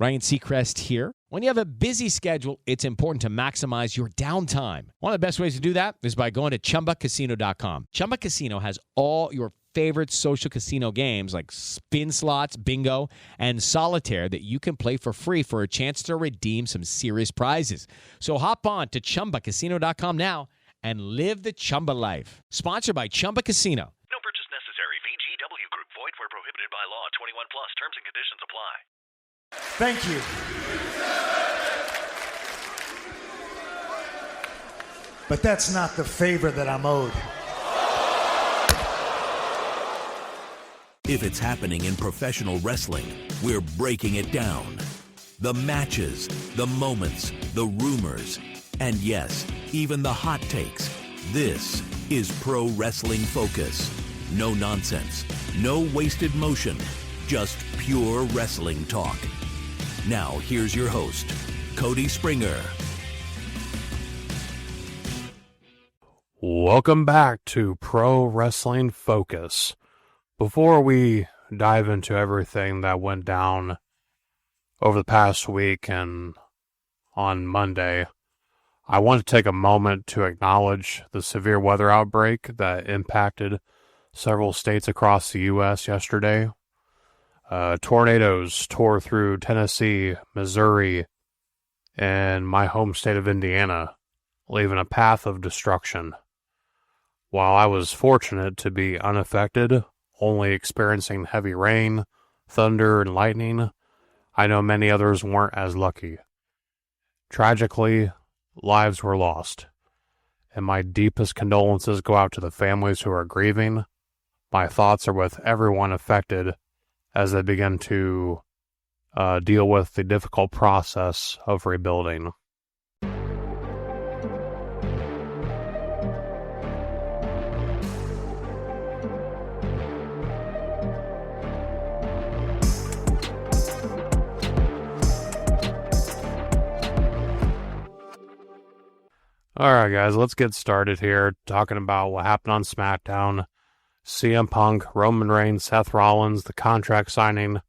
Ryan Seacrest here. When you have a busy schedule, it's important to maximize your downtime. One of the best ways to do that is by going to ChumbaCasino.com. Chumba Casino has all your favorite social casino games like spin slots, bingo, and solitaire that you can play for free for a chance to redeem some serious prizes. So hop on to ChumbaCasino.com now and live the Chumba life. Sponsored by Chumba Casino. No purchase necessary. VGW Group. Void where prohibited by law. 21 plus. Terms and conditions apply. Thank you. But that's not the favor that I'm owed. If it's happening in professional wrestling, we're breaking it down. The matches, the moments, the rumors, and yes, even the hot takes. This is Pro Wrestling Focus. No nonsense, no wasted motion, just pure wrestling talk. Now, here's your host, Cody Springer. Welcome back to Pro Wrestling Focus. Before we dive into everything that went down over the past week and on Monday, I want to take a moment to acknowledge the severe weather outbreak that impacted several states across the U.S. yesterday. Tornadoes tore through Tennessee, Missouri, and my home state of Indiana, leaving a path of destruction. While I was fortunate to be unaffected, only experiencing heavy rain, thunder, and lightning, I know many others weren't as lucky. Tragically, lives were lost, and my deepest condolences go out to the families who are grieving. My thoughts are with everyone affected as they begin to deal with the difficult process of rebuilding. Alright guys, let's get started here talking about what happened on SmackDown. CM Punk, Roman Reigns, Seth Rollins, the contract signing.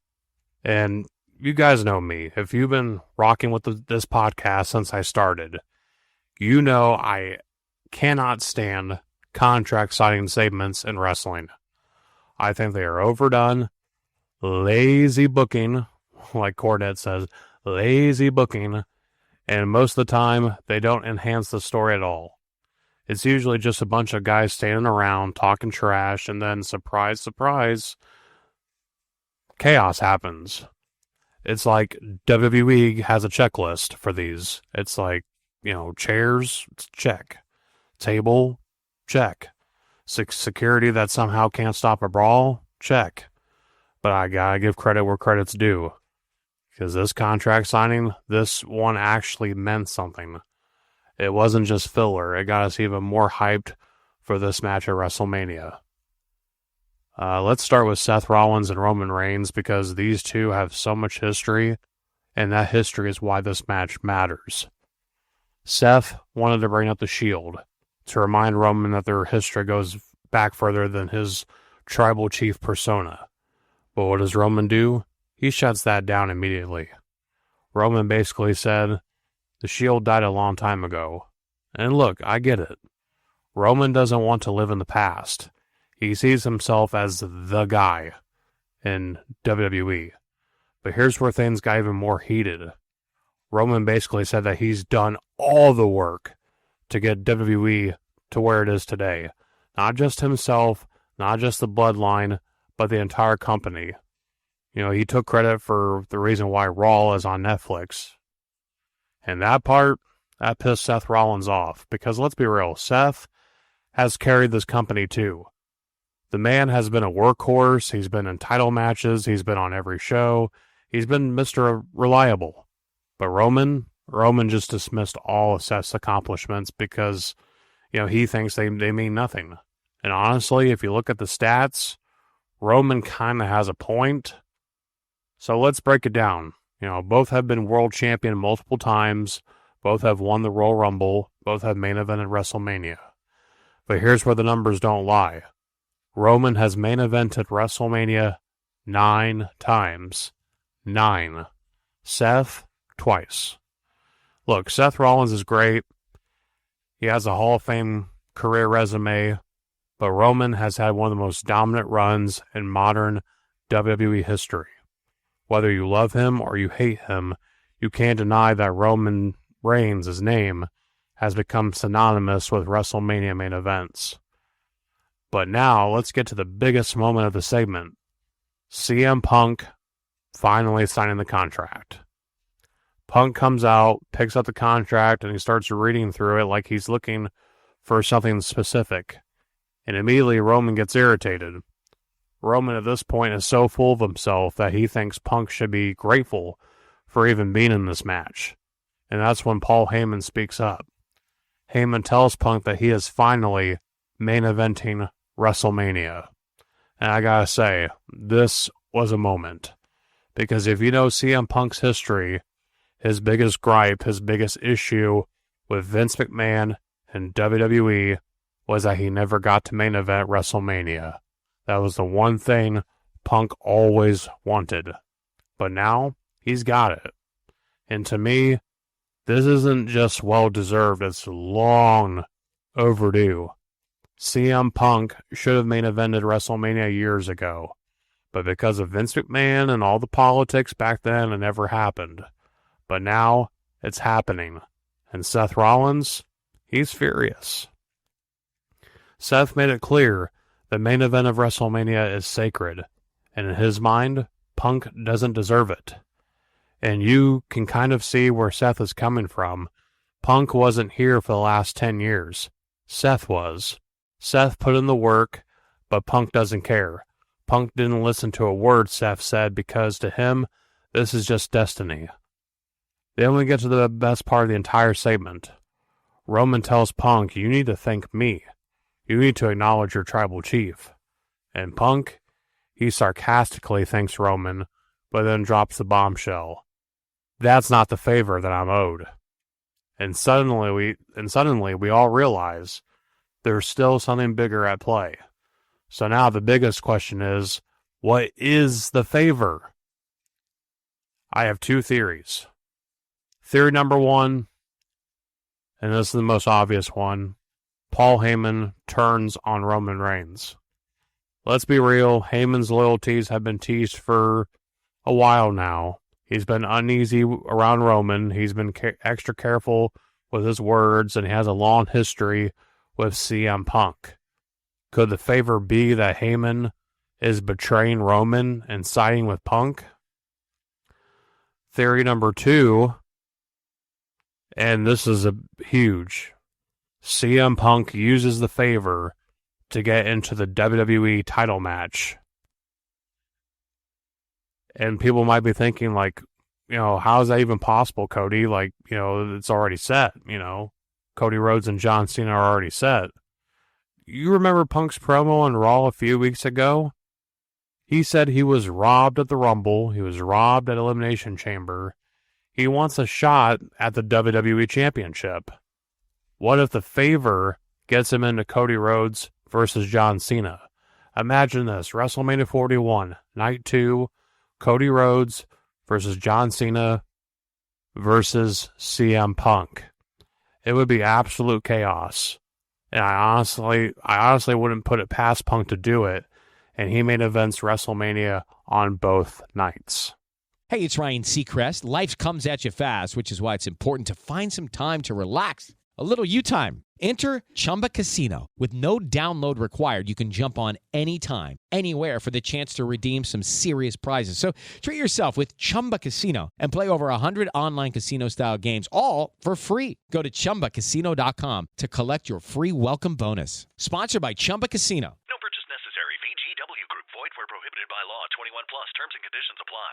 And you guys know me. If you've been rocking with this podcast since I started, you know I cannot stand contract signing segments in wrestling. I think they are overdone, lazy booking, like Cornette says, lazy booking. And most of the time, they don't enhance the story at all. It's usually just a bunch of guys standing around, talking trash, and then, surprise, surprise, chaos happens. It's like WWE has a checklist for these. It's like, chairs, check. Table, check. Security that somehow can't stop a brawl, check. But I gotta give credit where credit's due. Because this contract signing, this one actually meant something. It wasn't just filler. It got us even more hyped for this match at WrestleMania. Let's start with Seth Rollins and Roman Reigns because these two have so much history, and that history is why this match matters. Seth wanted to bring up the Shield to remind Roman that their history goes back further than his tribal chief persona. But what does Roman do? He shuts that down immediately. Roman basically said, the Shield died a long time ago. And look, I get it. Roman doesn't want to live in the past. He sees himself as the guy in WWE. But here's where things got even more heated. Roman basically said that he's done all the work to get WWE to where it is today. Not just himself, not just the bloodline, but the entire company. He took credit for the reason why Raw is on Netflix. And that part, that pissed Seth Rollins off. Because let's be real, Seth has carried this company too. The man has been a workhorse. He's been in title matches. He's been on every show. He's been Mr. Reliable. But Roman just dismissed all of Seth's accomplishments because, he thinks they mean nothing. And honestly, if you look at the stats, Roman kind of has a point. So let's break it down. Both have been world champion multiple times. Both have won the Royal Rumble. Both have main evented WrestleMania. But here's where the numbers don't lie. Roman has main evented WrestleMania 9 times. 9. Seth twice. Look, Seth Rollins is great. He has a Hall of Fame career resume, but Roman has had one of the most dominant runs in modern WWE history. Whether you love him or you hate him, you can't deny that Roman Reigns' name has become synonymous with WrestleMania main events. But now, let's get to the biggest moment of the segment. CM Punk finally signing the contract. Punk comes out, picks up the contract, and he starts reading through it like he's looking for something specific. And immediately Roman gets irritated. Roman at this point is so full of himself that he thinks Punk should be grateful for even being in this match. And that's when Paul Heyman speaks up. Heyman tells Punk that he is finally main eventing WrestleMania. And I gotta say, this was a moment. Because if you know CM Punk's history, his biggest gripe, his biggest issue with Vince McMahon and WWE was that he never got to main event WrestleMania. That was the one thing Punk always wanted. But now, he's got it. And to me, this isn't just well-deserved, it's long overdue. CM Punk should have main evented WrestleMania years ago. But because of Vince McMahon and all the politics back then, it never happened. But now, it's happening. And Seth Rollins, he's furious. Seth made it clear the main event of WrestleMania is sacred. And in his mind, Punk doesn't deserve it. And you can kind of see where Seth is coming from. Punk wasn't here for the last 10 years. Seth was. Seth put in the work, but Punk doesn't care. Punk didn't listen to a word Seth said because to him, this is just destiny. Then we get to the best part of the entire segment. Roman tells Punk, you need to thank me. You need to acknowledge your tribal chief. And Punk, he sarcastically thanks Roman, but then drops the bombshell. That's not the favor that I'm owed. And suddenly we all realize there's still something bigger at play. So now the biggest question is, what is the favor? I have two theories. Theory number one, and this is the most obvious one, Paul Heyman turns on Roman Reigns. Let's be real, Heyman's loyalties have been teased for a while now. He's been uneasy around Roman. He's been extra careful with his words, and he has a long history with CM Punk. Could the favor be that Heyman is betraying Roman and siding with Punk? Theory number two, and this is a huge, CM Punk uses the favor to get into the WWE title match. And people might be thinking, like, how is that even possible, Cody? Like, it's already set, Cody Rhodes and John Cena are already set. You remember Punk's promo on Raw a few weeks ago? He said he was robbed at the Rumble. He was robbed at Elimination Chamber. He wants a shot at the WWE Championship. What if the favor gets him into Cody Rhodes versus John Cena? Imagine this, WrestleMania 41, Night 2, Cody Rhodes versus John Cena versus CM Punk. It would be absolute chaos. And I honestly wouldn't put it past Punk to do it. And he main events WrestleMania on both nights. Hey, it's Ryan Seacrest. Life comes at you fast, which is why it's important to find some time to relax. A little you time. Enter Chumba Casino. With no download required, you can jump on anytime, anywhere for the chance to redeem some serious prizes. So treat yourself with Chumba Casino and play over 100 online casino-style games, all for free. Go to ChumbaCasino.com to collect your free welcome bonus. Sponsored by Chumba Casino. No purchase necessary. VGW Group. Void where prohibited by law. 21 plus. Terms and conditions apply.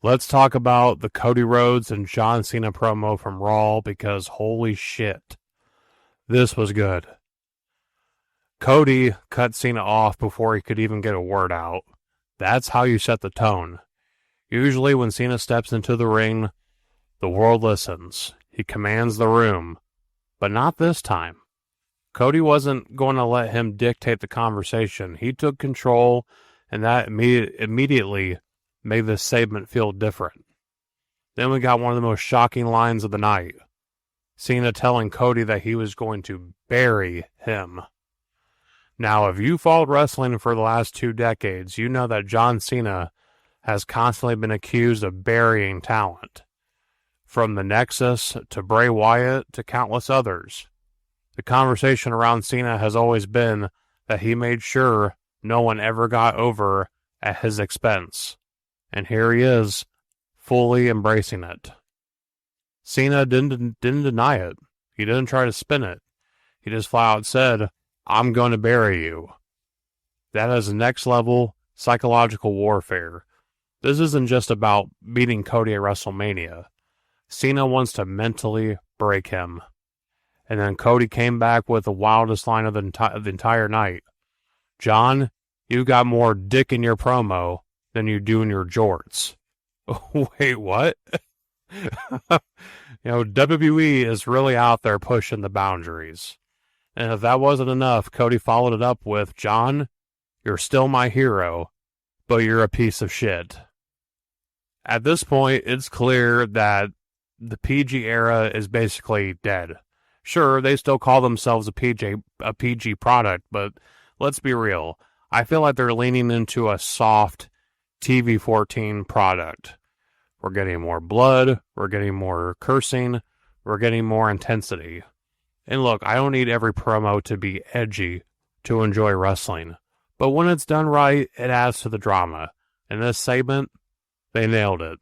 Let's talk about the Cody Rhodes and John Cena promo from Raw, because holy shit, this was good. Cody cut Cena off before he could even get a word out. That's how you set the tone. Usually when Cena steps into the ring, the world listens. He commands the room. But not this time. Cody wasn't going to let him dictate the conversation. He took control, and that immediately made this segment feel different. Then we got one of the most shocking lines of the night. Cena telling Cody that he was going to bury him. Now, if you followed wrestling for the last 2 decades, you know that John Cena has constantly been accused of burying talent. From the Nexus to Bray Wyatt to countless others. The conversation around Cena has always been that he made sure no one ever got over at his expense. And here he is, fully embracing it. Cena didn't deny it. He didn't try to spin it. He just flat out said, "I'm going to bury you." That is next level psychological warfare. This isn't just about beating Cody at WrestleMania. Cena wants to mentally break him. And then Cody came back with the wildest line of the entire night. "John, you got more dick in your promo than you do in your jorts." Wait, what? WWE is really out there pushing the boundaries. And if that wasn't enough, Cody followed it up with, "John, you're still my hero, but you're a piece of shit." At this point, it's clear that the PG era is basically dead. Sure, they still call themselves a PG product, but let's be real. I feel like they're leaning into a soft TV-14 product. We're getting more blood, we're getting more cursing, we're getting more intensity. And look, I don't need every promo to be edgy to enjoy wrestling. But when it's done right, it adds to the drama. In this segment, they nailed it.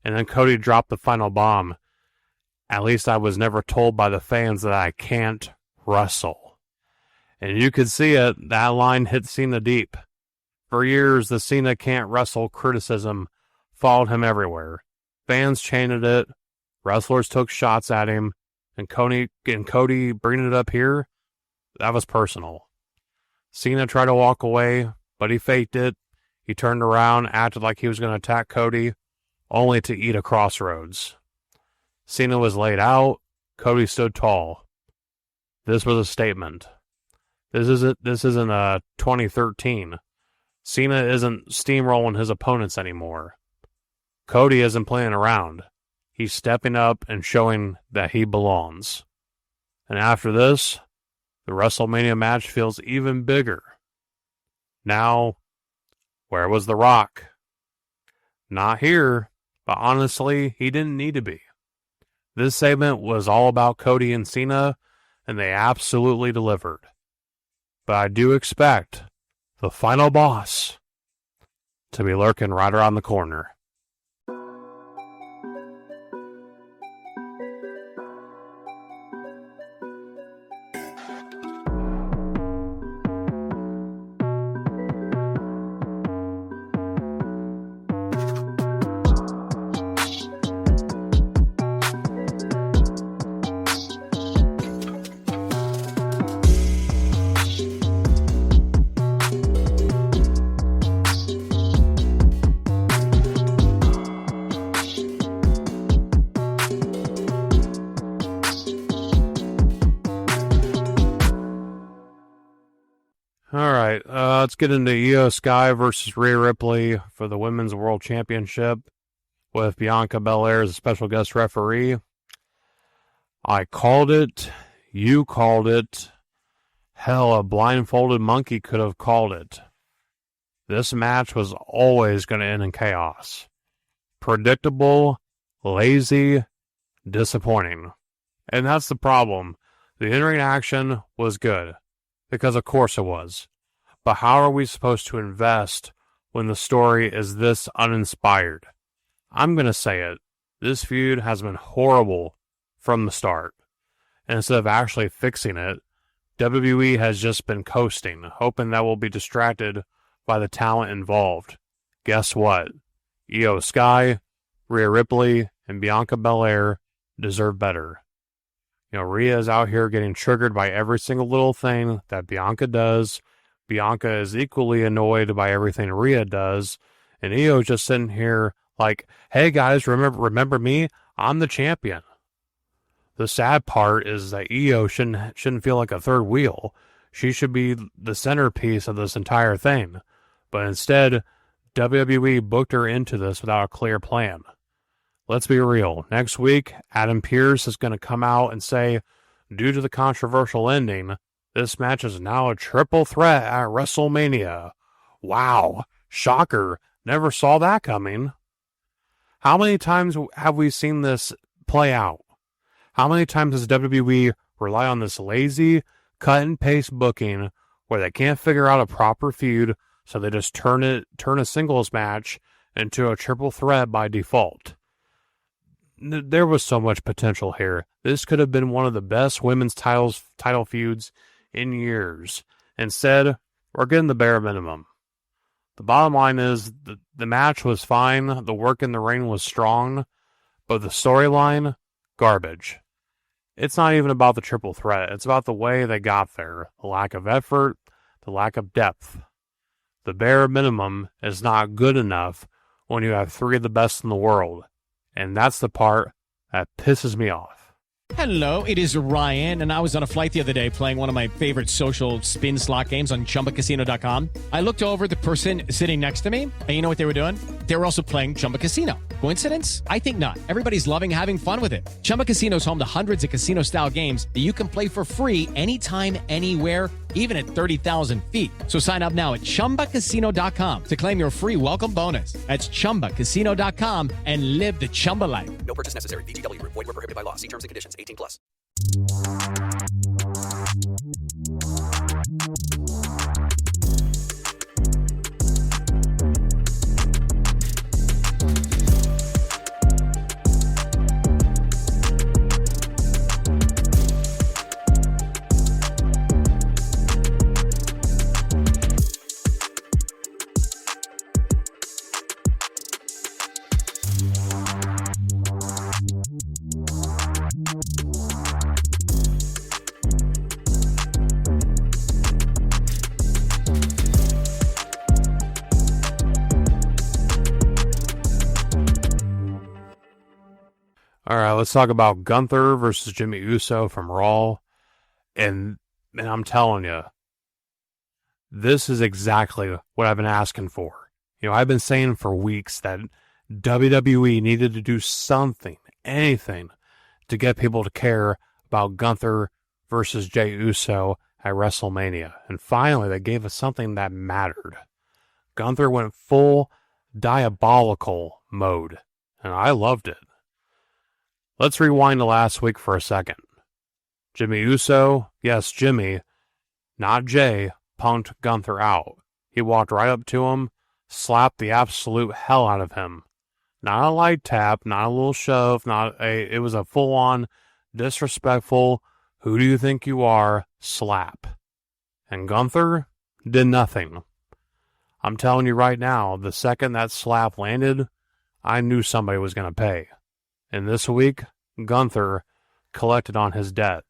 And then Cody dropped the final bomb. "At least I was never told by the fans that I can't wrestle." And you could see it, that line hit Cena deep. For years, the Cena can't wrestle criticism followed him everywhere. Fans chanted it, wrestlers took shots at him, and Cody bringing it up here, that was personal. Cena tried to walk away, but he faked it. He turned around, acted like he was going to attack Cody, only to eat a crossroads. Cena was laid out. Cody stood tall. This was a statement. This isn't 2013. Cena isn't steamrolling his opponents anymore. Cody isn't playing around. He's stepping up and showing that he belongs. And after this, the WrestleMania match feels even bigger. Now, where was The Rock? Not here, but honestly, he didn't need to be. This segment was all about Cody and Cena, and they absolutely delivered. But I do expect the final boss to be lurking right around the corner. Let's get into Io Sky versus Rhea Ripley for the Women's World Championship with Bianca Belair as a special guest referee. I called it. You called it. Hell, a blindfolded monkey could have called it. This match was always going to end in chaos. Predictable, lazy, disappointing. And that's the problem. The in-ring action was good, because of course it was. But how are we supposed to invest when the story is this uninspired? I'm going to say it. This feud has been horrible from the start. And instead of actually fixing it, WWE has just been coasting, hoping that we'll be distracted by the talent involved. Guess what? Io Sky, Rhea Ripley, and Bianca Belair deserve better. Rhea is out here getting triggered by every single little thing that Bianca does. Bianca is equally annoyed by everything Rhea does. And Io's just sitting here like, hey guys, remember me? I'm the champion. The sad part is that Io shouldn't feel like a third wheel. She should be the centerpiece of this entire thing. But instead, WWE booked her into this without a clear plan. Let's be real. Next week, Adam Pearce is going to come out and say, due to the controversial ending, this match is now a triple threat at WrestleMania. Wow. Shocker. Never saw that coming. How many times have we seen this play out? How many times does WWE rely on this lazy, cut-and-paste booking where they can't figure out a proper feud, so they just turn a singles match into a triple threat by default? There was so much potential here. This could have been one of the best women's title feuds in years. Instead, we're getting the bare minimum. The bottom line is the match was fine, the work in the ring was strong, but the storyline, garbage. It's not even about the triple threat. It's about the way they got there. The lack of effort, the lack of depth. The bare minimum is not good enough when you have three of the best in the world. And that's the part that pisses me off. Hello, it is Ryan, and I was on a flight the other day playing one of my favorite social spin slot games on ChumbaCasino.com. I looked over at the person sitting next to me, and you know what they were doing? They were also playing Chumba Casino. Coincidence? I think not. Everybody's loving having fun with it. Chumba Casino is home to hundreds of casino-style games that you can play for free anytime, anywhere, even at 30,000 feet. So sign up now at ChumbaCasino.com to claim your free welcome bonus. That's ChumbaCasino.com and live the Chumba life. No purchase necessary. VGW Group. Void where prohibited by law. See terms and conditions. 18 plus. All right, let's talk about Gunther versus Jimmy Uso from Raw. And I'm telling you, this is exactly what I've been asking for. I've been saying for weeks that WWE needed to do something, anything, to get people to care about Gunther versus Jey Uso at WrestleMania. And finally, they gave us something that mattered. Gunther went full diabolical mode, and I loved it. Let's rewind to last week for a second. Jimmy Uso, yes, Jimmy, not Jay, punked Gunther out. He walked right up to him, slapped the absolute hell out of him. Not a light tap, not a little shove, it was a full-on, disrespectful, who do you think you are, slap. And Gunther did nothing. I'm telling you right now, the second that slap landed, I knew somebody was going to pay. And this week, Gunther collected on his debt.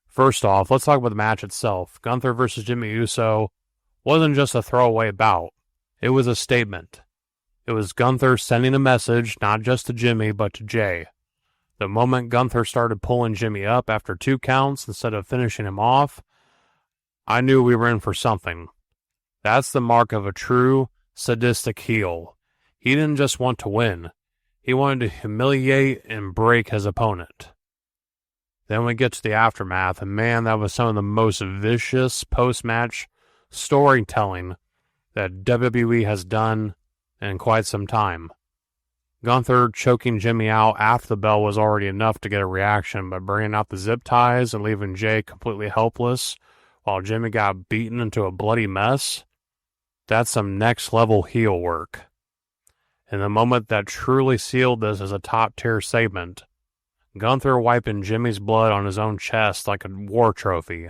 First off, let's talk about the match itself. Gunther versus Jimmy Uso wasn't just a throwaway bout. It was a statement. It was Gunther sending a message, not just to Jimmy, but to Jay. The moment Gunther started pulling Jimmy up after 2 counts instead of finishing him off, I knew we were in for something. That's the mark of a true sadistic heel. He didn't just want to win. He wanted to humiliate and break his opponent. Then we get to the aftermath, and man, that was some of the most vicious post-match storytelling that WWE has done in quite some time. Gunther choking Jimmy out after the bell was already enough to get a reaction, but bringing out the zip ties and leaving Jay completely helpless while Jimmy got beaten into a bloody mess, that's some next-level heel work. And the moment that truly sealed this as a top-tier segment, Gunther wiping Jimmy's blood on his own chest like a war trophy.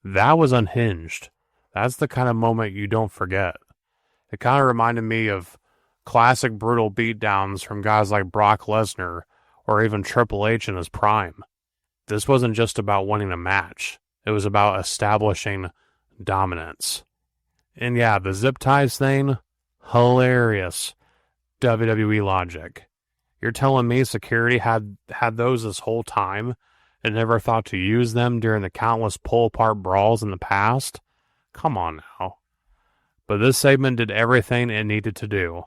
That was unhinged. That's the kind of moment you don't forget. It kind of reminded me of Classic brutal beatdowns from guys like Brock Lesnar or even Triple H in his prime. This wasn't just about winning a match. It was about establishing dominance. And yeah, the zip ties thing, hilarious WWE logic. You're telling me security had those this whole time and never thought to use them during the countless pull-apart brawls in the past? Come on now. But this segment did everything it needed to do.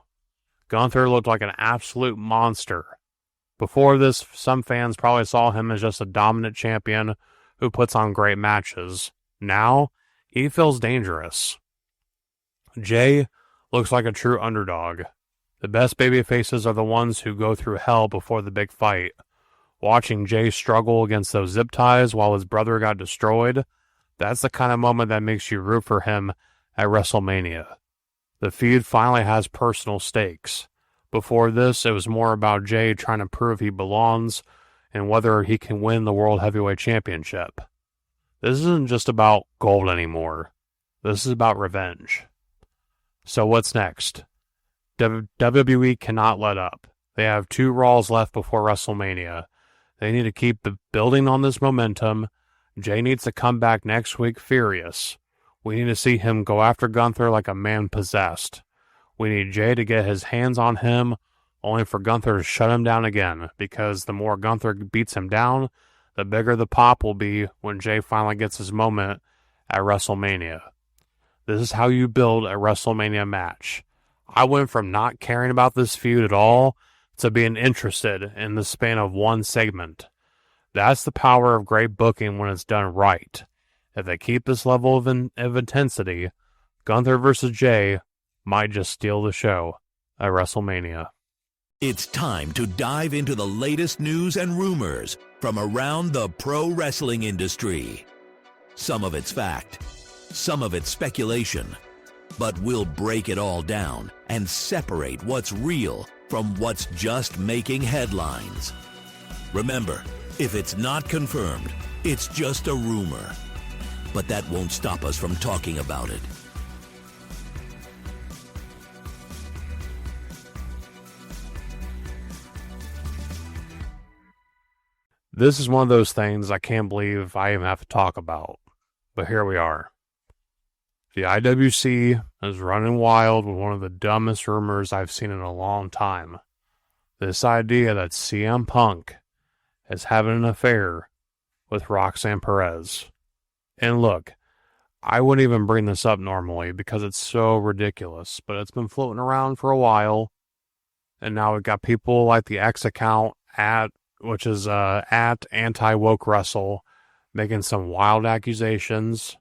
Gunther looked like an absolute monster. Before this, some fans probably saw him as just a dominant champion who puts on great matches. Now, he feels dangerous. Jay looks like a true underdog. The best babyfaces are the ones who go through hell before the big fight. Watching Jay struggle against those zip ties while his brother got destroyed, that's the kind of moment that makes you root for him at WrestleMania. The feud finally has personal stakes. Before this, it was more about Jay trying to prove he belongs and whether he can win the World Heavyweight Championship. This isn't just about gold anymore. This is about revenge. So what's next? WWE cannot let up. They have 2 Raws left before WrestleMania. They need to keep building on this momentum. Jay needs to come back next week furious. We need to see him go after Gunther like a man possessed. We need Jay to get his hands on him, only for Gunther to shut him down again, because the more Gunther beats him down, the bigger the pop will be when Jay finally gets his moment at WrestleMania. This is how you build a WrestleMania match. I went from not caring about this feud at all to being interested in the span of one segment. That's the power of great booking when it's done right. If they keep this level of intensity, Gunther versus Jay might just steal the show at WrestleMania. It's time to dive into the latest news and rumors from around the pro wrestling industry. Some of it's fact, some of it's speculation, but we'll break it all down and separate what's real from what's just making headlines. Remember, if it's not confirmed, it's just a rumor. But that won't stop us from talking about it. This is one of those things I can't believe I even have to talk about. But here we are. The IWC is running wild with one of the dumbest rumors I've seen in a long time. This idea that CM Punk is having an affair with Roxanne Perez. And look, I wouldn't even bring this up normally because it's so ridiculous, but it's been floating around for a while. And now we've got people like the X account which is at Anti-Woke Wrestle, making some wild accusations.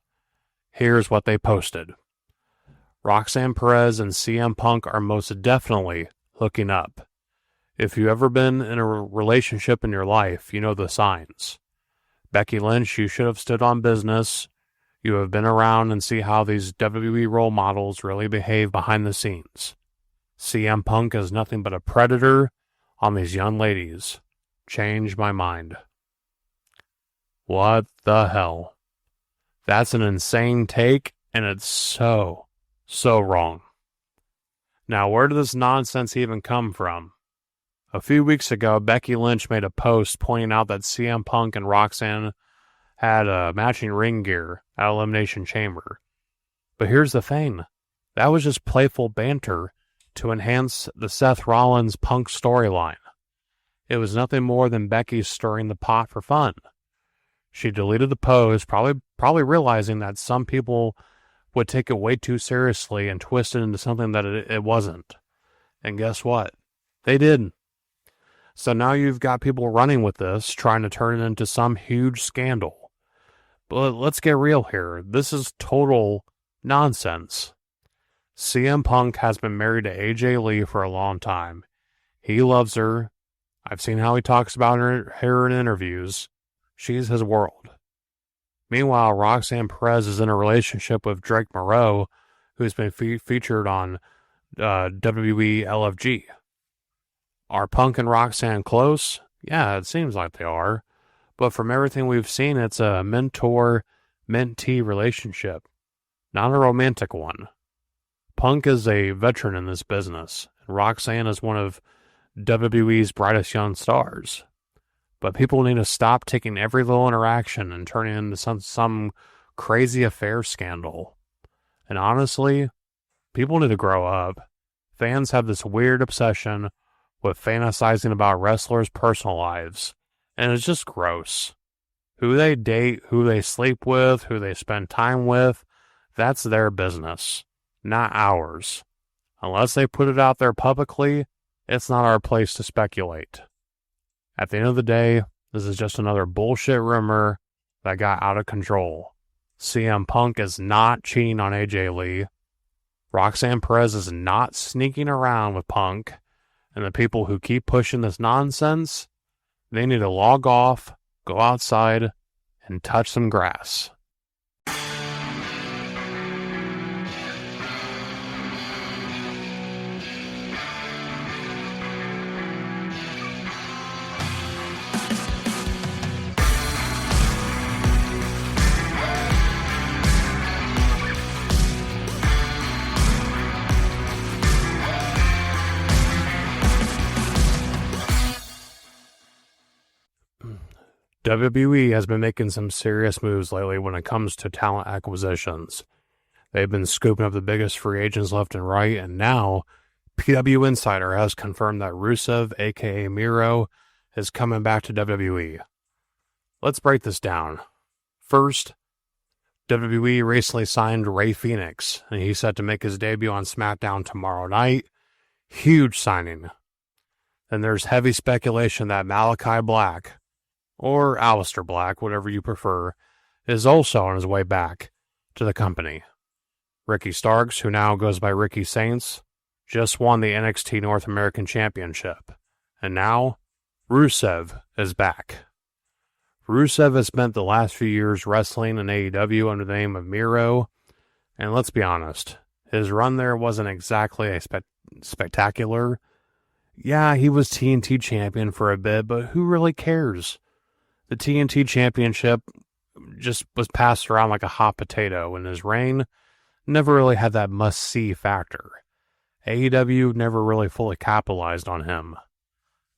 Here's what they posted. Roxanne Perez and CM Punk are most definitely hooking up. If you've ever been in a relationship in your life, you know the signs. Becky Lynch, you should have stood on business. You have been around and see how these WWE role models really behave behind the scenes. CM Punk is nothing but a predator on these young ladies. Change my mind. What the hell? That's an insane take, and it's so wrong. Now, where did this nonsense even come from? A few weeks ago, Becky Lynch made a post pointing out that CM Punk and Roxanne had matching ring gear at Elimination Chamber. But here's the thing. That was just playful banter to enhance the Seth Rollins Punk storyline. It was nothing more than Becky stirring the pot for fun. She deleted the post, probably realizing that some people would take it way too seriously and twist it into something that it wasn't. And guess what? They did. So now you've got people running with this, trying to turn it into some huge scandal. But let's get real here. This is total nonsense. CM Punk has been married to AJ Lee for a long time. He loves her. I've seen how he talks about her in interviews. She's his world. Meanwhile, Roxanne Perez is in a relationship with Drake Moreau, who's been featured on WWE LFG. Are Punk and Roxanne close? Yeah, it seems like they are. But from everything we've seen, it's a mentor-mentee relationship, not a romantic one. Punk is a veteran in this business Roxanne is one of WWE's brightest young stars. But people need to stop taking every little interaction and turning it into some crazy affair scandal. And honestly, people need to grow up. Fans have this weird obsession with fantasizing about wrestlers' personal lives, and it's just gross. Who they date, who they sleep with, who they spend time with, that's their business, not ours. Unless they put it out there publicly, it's not our place to speculate. At the end of the day, this is just another bullshit rumor that got out of control. CM Punk is not cheating on AJ Lee. Roxanne Perez is not sneaking around with Punk. And the people who keep pushing this nonsense, they need to log off, go outside, and touch some grass. WWE has been making some serious moves lately when it comes to talent acquisitions. They've been scooping up the biggest free agents left and right, and now PW Insider has confirmed that Rusev, aka Miro, is coming back to WWE. Let's break this down. First, WWE recently signed Rey Fenix, and he's set to make his debut on SmackDown tomorrow night. Huge signing. Then there's heavy speculation that Malachi Black, or Aleister Black, whatever you prefer, is also on his way back to the company. Ricky Starks, who now goes by Ricky Saints, just won the NXT North American Championship. And now, Rusev is back. Rusev has spent the last few years wrestling in AEW under the name of Miro, and let's be honest, his run there wasn't exactly a spectacular. Yeah, he was TNT champion for a bit, but who really cares? The TNT Championship just was passed around like a hot potato, and his reign never really had that must-see factor. AEW never really fully capitalized on him.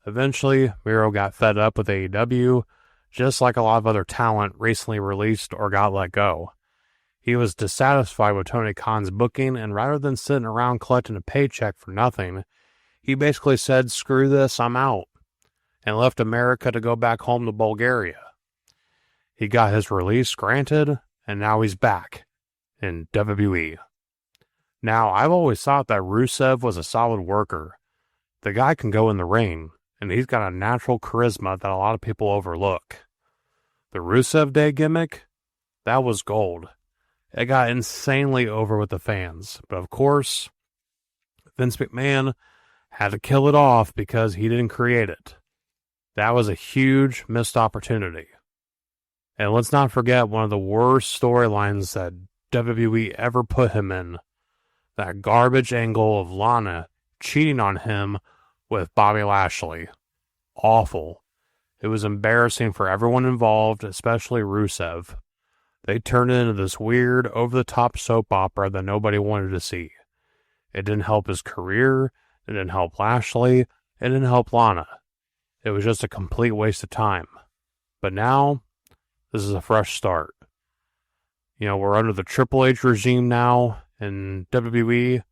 Eventually, Miro got fed up with AEW, just like a lot of other talent recently released or got let go. He was dissatisfied with Tony Khan's booking, and rather than sitting around collecting a paycheck for nothing, he basically said, "Screw this, I'm out," and left America to go back home to Bulgaria. He got his release granted, and now he's back in WWE. Now, I've always thought that Rusev was a solid worker. The guy can go in the ring, and he's got a natural charisma that a lot of people overlook. The Rusev Day gimmick, that was gold. It got insanely over with the fans, but of course, Vince McMahon had to kill it off because he didn't create it. That was a huge missed opportunity. And let's not forget one of the worst storylines that WWE ever put him in. That garbage angle of Lana cheating on him with Bobby Lashley. Awful. It was embarrassing for everyone involved, especially Rusev. They turned it into this weird, over-the-top soap opera that nobody wanted to see. It didn't help his career. It didn't help Lashley. It didn't help Lana. It was just a complete waste of time. But now, this is a fresh start. You know, we're under the Triple H regime now in WWE,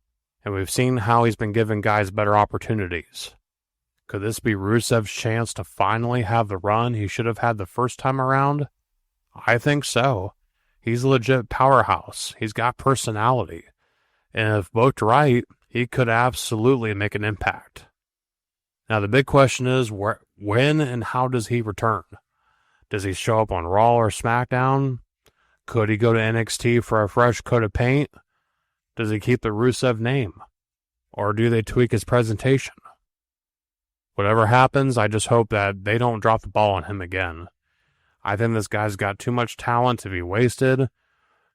and we've seen how he's been giving guys better opportunities. Could this be Rusev's chance to finally have the run he should have had the first time around? I think so. He's a legit powerhouse. He's got personality. And if booked right, he could absolutely make an impact. Now, the big question is, when and how does he return? Does he show up on Raw or SmackDown? Could he go to NXT for a fresh coat of paint? Does he keep the Rusev name? Or do they tweak his presentation? Whatever happens, I just hope that they don't drop the ball on him again. I think this guy's got too much talent to be wasted,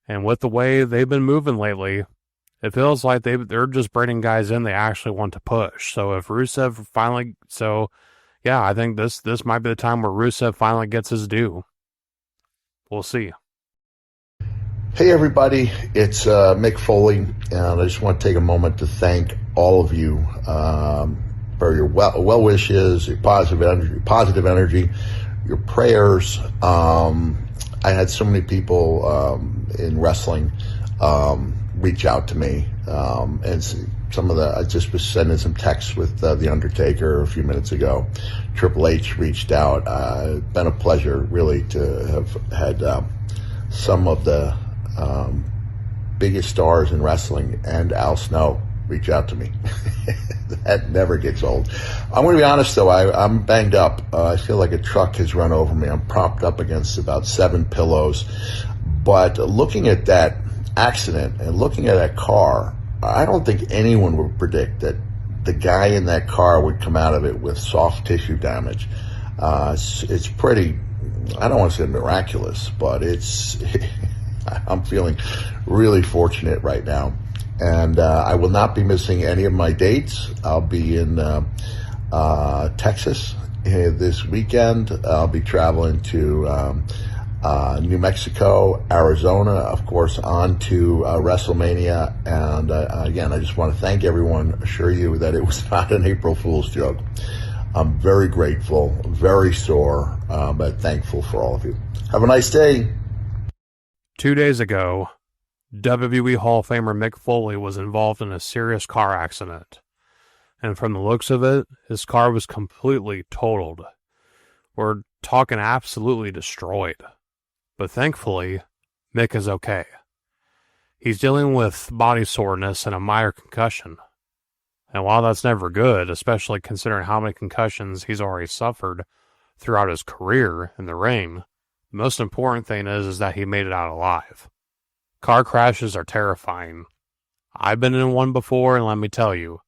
and with the way they've been moving lately, it feels like they're just bringing guys in they actually want to push. So if Rusev finally... I think this might be the time where Rusev finally gets his due. We'll see. Hey everybody, it's Mick Foley, and I just want to take a moment to thank all of you for your well wishes, your positive energy, your prayers. I had so many people in wrestling reach out to me, and some of I just was sending some texts with The Undertaker a few minutes ago. Triple H reached out. It's been a pleasure, really, to have had some of the biggest stars in wrestling and Al Snow reach out to me. That never gets old. I'm going to be honest, though. I'm banged up. I feel like a truck has run over me. I'm propped up against about 7 pillows. But looking at that accident and looking at that car, I don't think anyone would predict that the guy in that car would come out of it with soft tissue damage. It's pretty, I don't want to say miraculous, but I'm feeling really fortunate right now. And I will not be missing any of my dates. I'll be in Texas this weekend. I'll be traveling to New Mexico, Arizona, of course, on to WrestleMania. And again, I just want to thank everyone, assure you that it was not an April Fool's joke. I'm very grateful, very sore, but thankful for all of you. Have a nice day. 2 days ago, WWE Hall of Famer Mick Foley was involved in a serious car accident. And from the looks of it, his car was completely totaled. We're talking absolutely destroyed. But thankfully, Mick is okay. He's dealing with body soreness and a minor concussion. And while that's never good, especially considering how many concussions he's already suffered throughout his career in the ring, the most important thing is that he made it out alive. Car crashes are terrifying. I've been in one before, and let me tell you,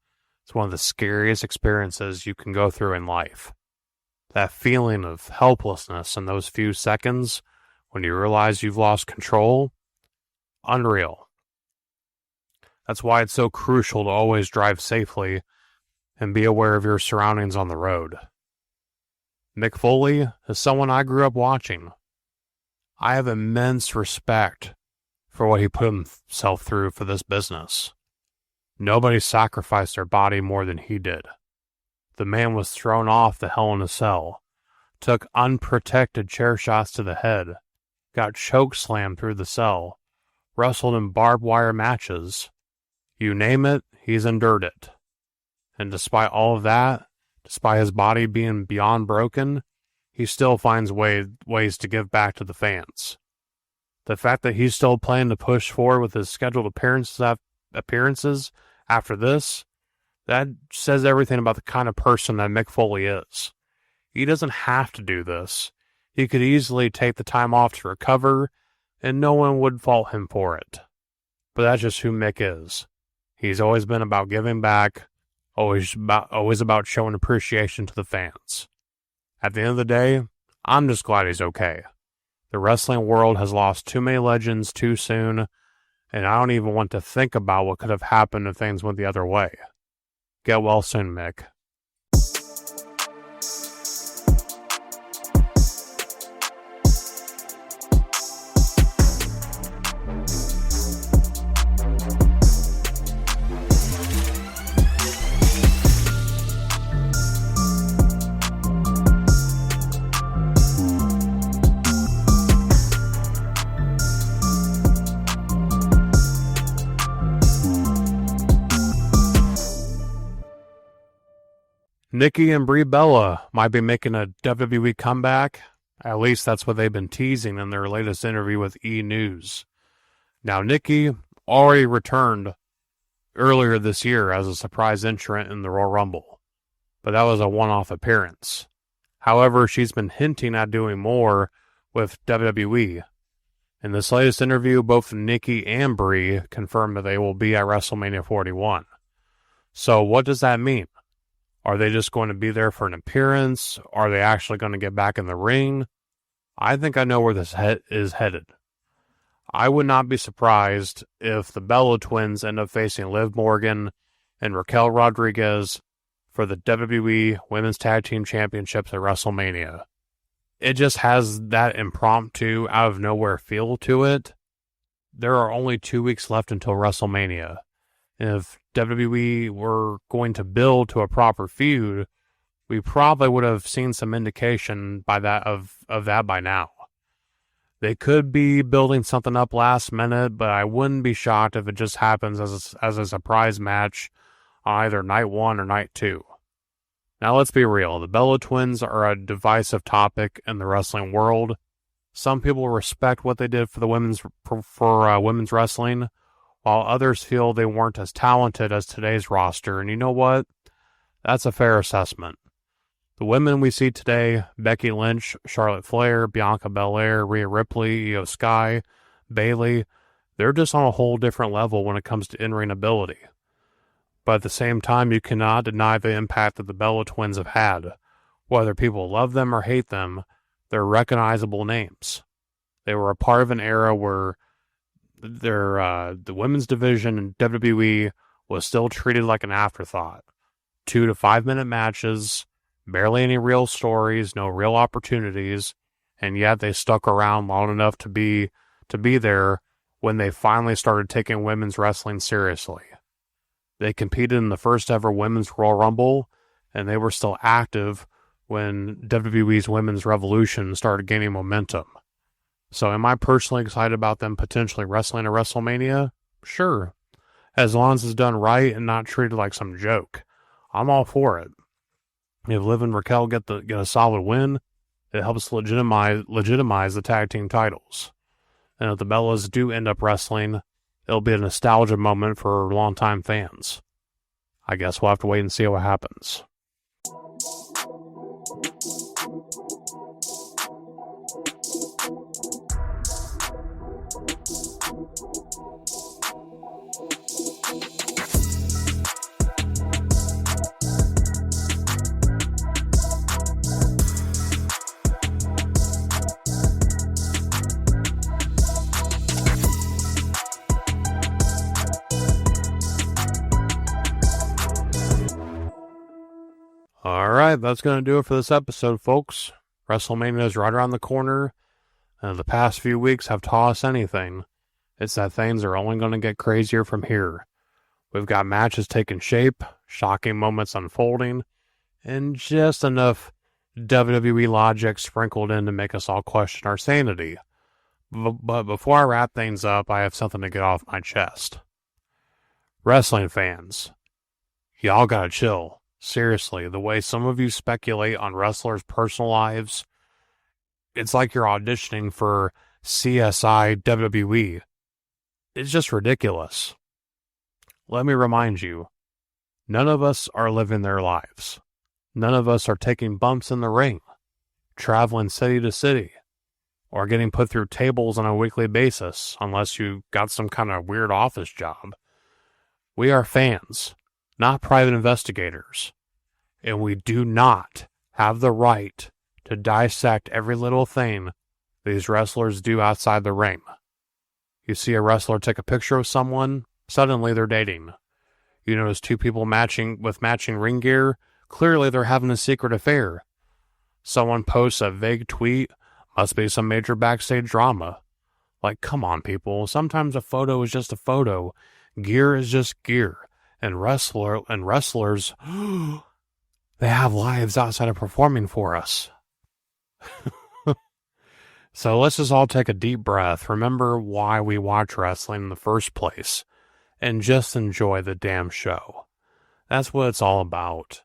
it's one of the scariest experiences you can go through in life. That feeling of helplessness in those few seconds when you realize you've lost control, unreal. That's why it's so crucial to always drive safely and be aware of your surroundings on the road. Mick Foley is someone I grew up watching. I have immense respect for what he put himself through for this business. Nobody sacrificed their body more than he did. The man was thrown off the Hell in a Cell, took unprotected chair shots to the head, got choke slammed through the cell, wrestled in barbed wire matches. You name it, he's endured it. And despite all of that, despite his body being beyond broken, he still finds ways to give back to the fans. The fact that he's still planning to push forward with his scheduled appearances after this, that says everything about the kind of person that Mick Foley is. He doesn't have to do this. He could easily take the time off to recover, and no one would fault him for it. But that's just who Mick is. He's always been about giving back, always about showing appreciation to the fans. At the end of the day, I'm just glad he's okay. The wrestling world has lost too many legends too soon, and I don't even want to think about what could have happened if things went the other way. Get well soon, Mick. Nikki and Brie Bella might be making a WWE comeback. At least that's what they've been teasing in their latest interview with E! News. Now, Nikki already returned earlier this year as a surprise entrant in the Royal Rumble, but that was a one-off appearance. However, she's been hinting at doing more with WWE. In this latest interview, both Nikki and Brie confirmed that they will be at WrestleMania 41. So what does that mean? Are they just going to be there for an appearance? Are they actually going to get back in the ring? I think I know where this is headed. I would not be surprised if the Bella twins end up facing Liv Morgan and Raquel Rodriguez for the WWE Women's Tag Team Championships at WrestleMania. It just has that impromptu, out of nowhere feel to it there are only 2 weeks left until WrestleMania. And if WWE were going to build to a proper feud, we probably would have seen some indication by that of that by now. They could be building something up last minute, but I wouldn't be shocked if it just happens as a surprise match on either night 1 or night 2. Now let's be real, the Bella Twins are a divisive topic in the wrestling world. Some people respect what they did for the women's wrestling, while others feel they weren't as talented as today's roster, and you know what? That's a fair assessment. The women we see today, Becky Lynch, Charlotte Flair, Bianca Belair, Rhea Ripley, Io Sky, Bayley, they're just on a whole different level when it comes to in-ring ability. But at the same time, you cannot deny the impact that the Bella Twins have had. Whether people love them or hate them, they're recognizable names. They were a part of an era where the women's division in WWE was still treated like an afterthought. 2 to 5 minute matches, barely any real stories, no real opportunities, and yet they stuck around long enough to be there when they finally started taking women's wrestling seriously. They competed in the first ever Women's Royal Rumble, and they were still active when WWE's Women's Revolution started gaining momentum. So am I personally excited about them potentially wrestling at WrestleMania? Sure. As long as it's done right and not treated like some joke. I'm all for it. If Liv and Raquel get a solid win, it helps legitimize the tag team titles. And if the Bellas do end up wrestling, it'll be a nostalgia moment for longtime fans. I guess we'll have to wait and see what happens. Alright, that's going to do it for this episode, folks. WrestleMania is right around the corner, and the past few weeks have taught us anything. It's that things are only going to get crazier from here. We've got matches taking shape, shocking moments unfolding, and just enough WWE logic sprinkled in to make us all question our sanity. But before I wrap things up, I have something to get off my chest. Wrestling fans, y'all gotta chill. Seriously, the way some of you speculate on wrestlers' personal lives, it's like you're auditioning for CSI WWE. It's just ridiculous. Let me remind you, none of us are living their lives. None of us are taking bumps in the ring, traveling city to city, or getting put through tables on a weekly basis unless you got some kind of weird office job. We are fans, not private investigators, and we do not have the right to dissect every little thing these wrestlers do outside the ring. You see a wrestler take a picture of someone, suddenly they're dating. You notice two people matching ring gear, clearly they're having a secret affair. Someone posts a vague tweet, must be some major backstage drama. Like, come on, people, sometimes a photo is just a photo. Gear is just gear. And wrestlers, they have lives outside of performing for us. So let's just all take a deep breath, remember why we watch wrestling in the first place, and just enjoy the damn show. That's what it's all about.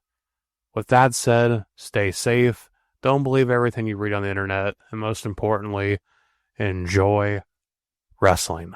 With that said, stay safe, don't believe everything you read on the internet, and most importantly, enjoy wrestling.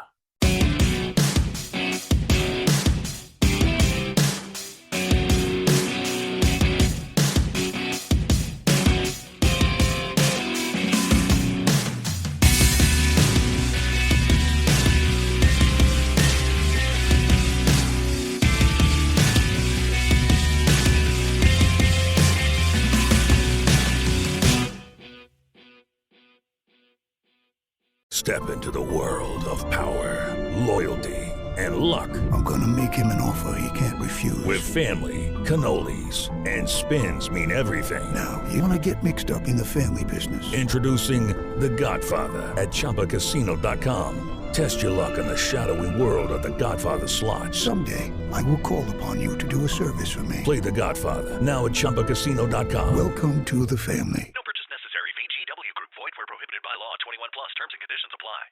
Step into the world of power, loyalty, and luck. I'm gonna make him an offer he can't refuse. With family, cannolis, and spins mean everything. Now, you wanna get mixed up in the family business. Introducing The Godfather at ChumbaCasino.com. Test your luck in the shadowy world of The Godfather slot. Someday, I will call upon you to do a service for me. Play The Godfather, now at ChumbaCasino.com. Welcome to the family. No purchase necessary. VGW Group. Void where prohibited by law. 21 plus. Terms and conditions apply.